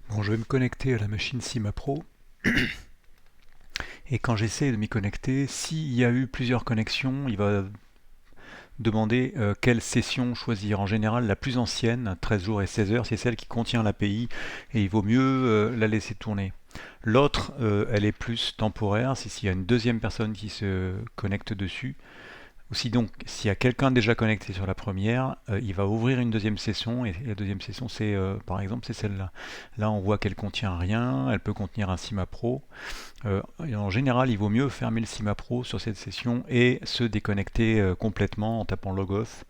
Bon, je vais me connecter à la machine CIMAPRO et quand j'essaie de m'y connecter, s'il y a eu plusieurs connexions, il va demander quelle session choisir. En général, la plus ancienne, 13 jours et 16 heures, c'est celle qui contient l'API et il vaut mieux la laisser tourner. L'autre, elle est plus temporaire, c'est s'il y a une deuxième personne qui se connecte dessus. Aussi donc, s'il y a quelqu'un déjà connecté sur la première, il va ouvrir une deuxième session et la deuxième session, c'est par exemple, c'est celle-là. Là, on voit qu'elle contient rien, elle peut contenir un CIMAPRO. Et en général, il vaut mieux fermer le CIMAPRO sur cette session et se déconnecter complètement en tapant logoff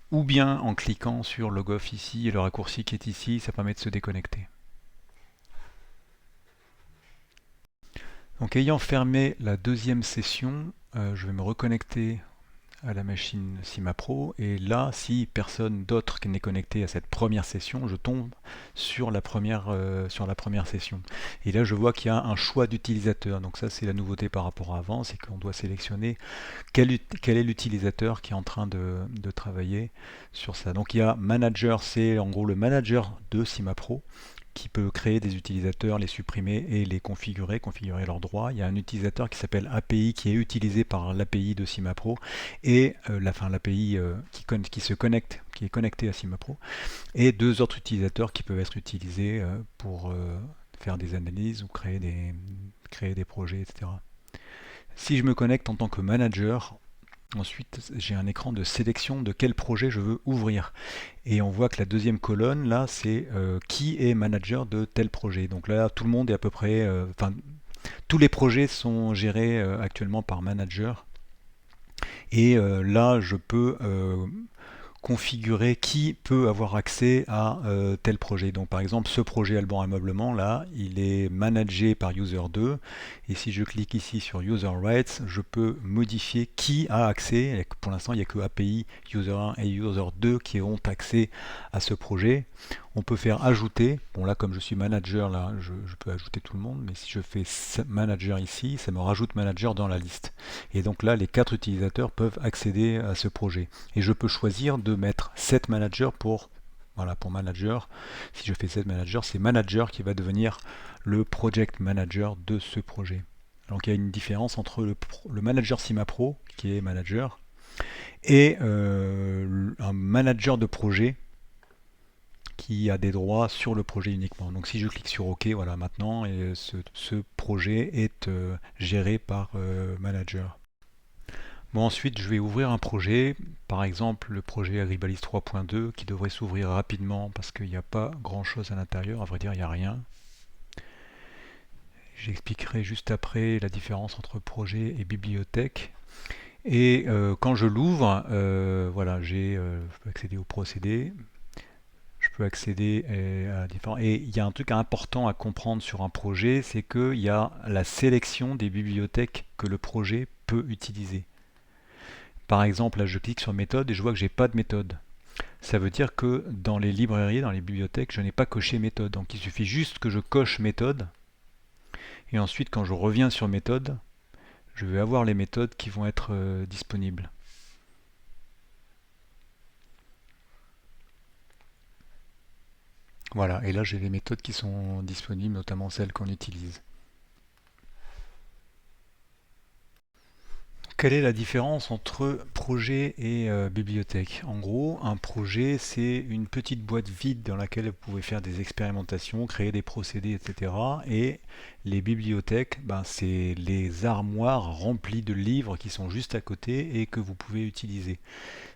ou bien en cliquant sur logoff ici et le raccourci qui est ici, ça permet de se déconnecter. Donc, ayant fermé la deuxième session, je vais me reconnecter à la machine CIMAPRO et là, si personne d'autre n'est connecté à cette première session, je tombe sur la première session. Et là, je vois qu'il y a un choix d'utilisateur. Donc ça, c'est la nouveauté par rapport à avant, c'est qu'on doit sélectionner quel est l'utilisateur qui est en train de travailler sur ça. Donc il y a manager, c'est en gros le manager de CIMAPRO qui peut créer des utilisateurs, les supprimer et les configurer leurs droits. Il y a un utilisateur qui s'appelle API qui est utilisé par l'API de CIMAPRO et l'API qui se connecte, qui est connecté à CIMAPRO, et deux autres utilisateurs qui peuvent être utilisés pour faire des analyses ou créer des projets, etc. Si je me connecte en tant que manager, ensuite j'ai un écran de sélection de quel projet je veux ouvrir. Et on voit que la deuxième colonne, là, c'est qui est manager de tel projet. Donc là, tout le monde est à peu près... Enfin, tous les projets sont gérés actuellement par manager. Et là, je peux configurer qui peut avoir accès à tel projet. Donc par exemple, ce projet Alban Ameublement, là, il est managé par user 2. Et si je clique ici sur user rights, je peux modifier qui a accès. Et pour l'instant, il n'y a que API user 1 et user 2 qui ont accès à ce projet. On peut faire ajouter. Bon là, comme je suis manager, là, je peux ajouter tout le monde. Mais si je fais manager ici, ça me rajoute manager dans la liste. Et donc là, les 4 utilisateurs peuvent accéder à ce projet. Et je peux choisir de mettre set manager pour, voilà, pour manager. Si je fais set manager, c'est manager qui va devenir le project manager de ce projet. Donc il y a une différence entre le manager CIMAPRO, qui est manager, et un manager de projet qui a des droits sur le projet uniquement. Donc si je clique sur OK, voilà, maintenant ce projet est géré par manager. Bon, ensuite, je vais ouvrir un projet, par exemple le projet Agribalis 3.2 qui devrait s'ouvrir rapidement parce qu'il n'y a pas grand chose à l'intérieur, à vrai dire, il n'y a rien. J'expliquerai juste après la différence entre projet et bibliothèque. Et quand je l'ouvre, voilà, je peux accéder au procédé, je peux accéder à différents... Et il y a un truc important à comprendre sur un projet, c'est qu'il y a la sélection des bibliothèques que le projet peut utiliser. Par exemple, là je clique sur méthode et je vois que j'ai pas de méthode. Ça veut dire que dans les librairies, dans les bibliothèques, je n'ai pas coché méthode. Donc il suffit juste que je coche méthode. Et ensuite, quand je reviens sur méthode, je vais avoir les méthodes qui vont être disponibles. Voilà, et là j'ai les méthodes qui sont disponibles, notamment celles qu'on utilise. Quelle est la différence entre projet et bibliothèque? En gros, un projet, c'est une petite boîte vide dans laquelle vous pouvez faire des expérimentations, créer des procédés, etc. Et les bibliothèques, ben, c'est les armoires remplies de livres qui sont juste à côté et que vous pouvez utiliser.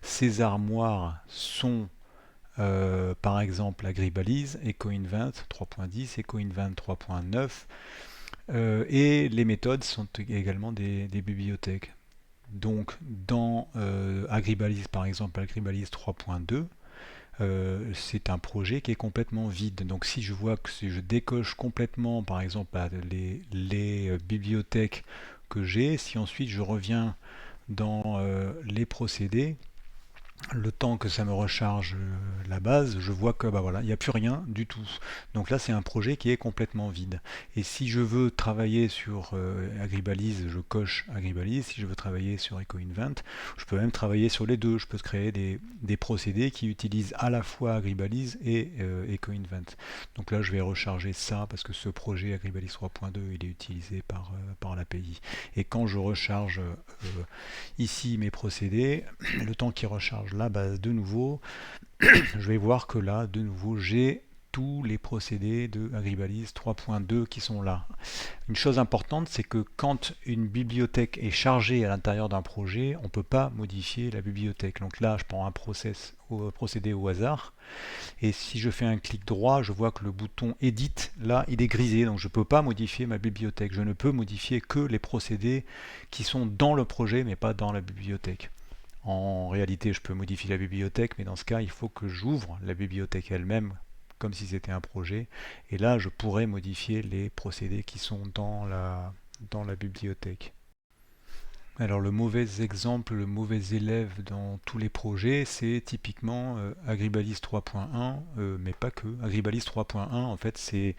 Ces armoires sont par exemple Agribalise, EcoInvent 3.10, EcoInvent 3.9 et les méthodes sont également des bibliothèques. Donc dans Agribalise par exemple, Agribalise 3.2, c'est un projet qui est complètement vide. Donc si je vois que si je décoche complètement par exemple les bibliothèques que j'ai, si ensuite je reviens dans les procédés, Le temps que ça me recharge la base, je vois que bah voilà, il n'y a plus rien du tout. Donc là, c'est un projet qui est complètement vide. Et si je veux travailler sur Agribalise, je coche Agribalise. Si je veux travailler sur EcoInvent, je peux même travailler sur les deux. Je peux créer des procédés qui utilisent à la fois Agribalise et EcoInvent. Donc là, je vais recharger ça parce que ce projet Agribalise 3.2, il est utilisé par l'API. Et quand je recharge ici mes procédés, le temps qui recharge la base de nouveau, je vais voir que là, de nouveau, j'ai tous les procédés de Agribalise 3.2 qui sont là. Une chose importante, c'est que quand une bibliothèque est chargée à l'intérieur d'un projet, on ne peut pas modifier la bibliothèque. Donc là, je prends un procédé au hasard, et si je fais un clic droit, je vois que le bouton Edit, là, il est grisé, donc je ne peux pas modifier ma bibliothèque. Je ne peux modifier que les procédés qui sont dans le projet, mais pas dans la bibliothèque. En réalité, je peux modifier la bibliothèque, mais dans ce cas, il faut que j'ouvre la bibliothèque elle-même, comme si c'était un projet. Et là, je pourrais modifier les procédés qui sont dans la bibliothèque. Alors le mauvais exemple, le mauvais élève dans tous les projets, c'est typiquement Agribalise 3.1, mais pas que. Agribalise 3.1, en fait, c'est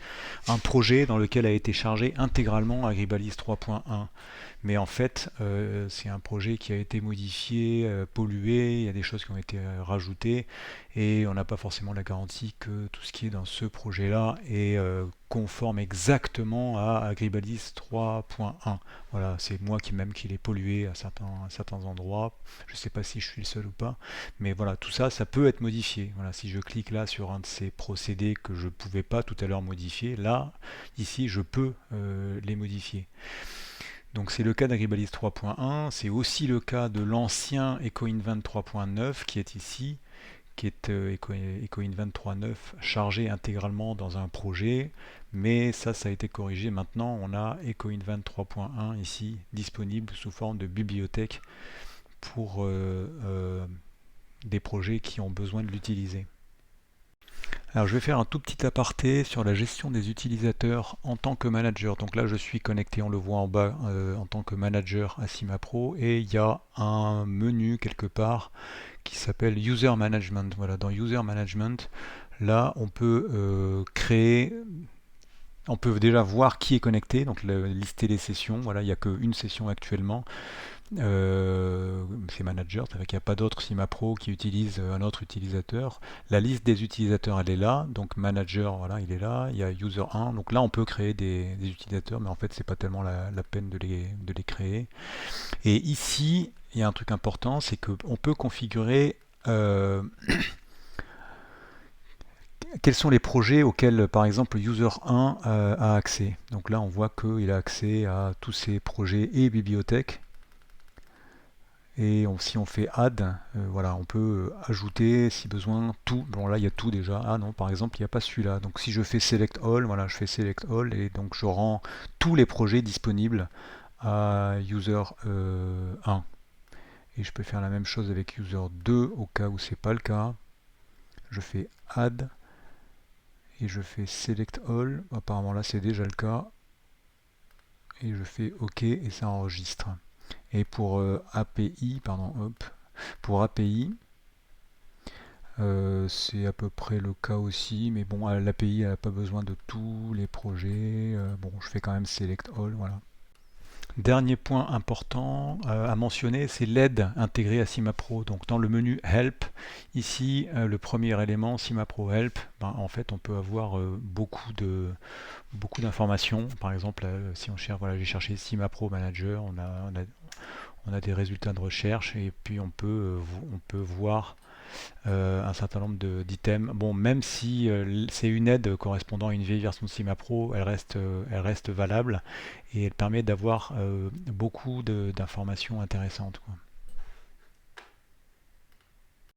un projet dans lequel a été chargé intégralement Agribalise 3.1. Mais en fait, c'est un projet qui a été modifié, pollué, il y a des choses qui ont été rajoutées, et on n'a pas forcément la garantie que tout ce qui est dans ce projet-là est conforme exactement à Agribalise 3.1. Voilà, c'est moi qui l'ai pollué à certains endroits. Je ne sais pas si je suis le seul ou pas, mais voilà, tout ça, ça peut être modifié. Voilà, si je clique là sur un de ces procédés que je ne pouvais pas tout à l'heure modifier, là, ici, je peux les modifier. Donc c'est le cas d'Agribalise 3.1, c'est aussi le cas de l'ancien EcoInvent 3.9 qui est ici, qui est EcoInvent 3.9 chargé intégralement dans un projet, mais ça a été corrigé. Maintenant on a EcoInvent 3.1 ici disponible sous forme de bibliothèque pour des projets qui ont besoin de l'utiliser. Alors je vais faire un tout petit aparté sur la gestion des utilisateurs en tant que manager. Donc là je suis connecté, on le voit en bas, en tant que manager à Cimapro, et il y a un menu quelque part qui s'appelle User Management. Voilà, dans User Management, là on peut créer, on peut déjà voir qui est connecté, donc lister les sessions. Voilà, il n'y a qu'une session actuellement. C'est manager, c'est-à-dire qu'il n'y a pas d'autre Cimapro qui utilise un autre utilisateur. La liste des utilisateurs, elle est là, donc manager, voilà, il est là. Il y a user 1, donc là on peut créer des utilisateurs, mais en fait c'est pas tellement la peine de les créer. Et ici, il y a un truc important, c'est qu'on peut configurer quels sont les projets auxquels par exemple user 1 a accès. Donc là on voit qu'il a accès à tous ces projets et bibliothèques. Et si on fait add, voilà, on peut ajouter si besoin tout. Bon là il y a tout déjà. Ah non, par exemple il n'y a pas celui-là. Donc si je fais select all, voilà, je fais select all et donc je rends tous les projets disponibles à user 1. Et je peux faire la même chose avec user 2 au cas où c'est pas le cas. Je fais add et je fais select all. Apparemment là c'est déjà le cas. Et je fais OK et ça enregistre. Et pour API, pardon, hop, pour API, c'est à peu près le cas aussi, mais bon, l'API n'a pas besoin de tous les projets. Bon, je fais quand même select all, voilà. Dernier point important à mentionner, c'est l'aide intégrée à Cimapro. Donc dans le menu Help, ici, le premier élément, Cimapro Help, ben, en fait, on peut avoir beaucoup d'informations. Par exemple, si on cherche, voilà, j'ai cherché Cimapro Manager, on a des résultats de recherche et puis on peut voir un certain nombre d'items. Bon, même si c'est une aide correspondant à une vieille version de Cimapro, elle reste valable et elle permet d'avoir beaucoup d'informations intéressantes, quoi.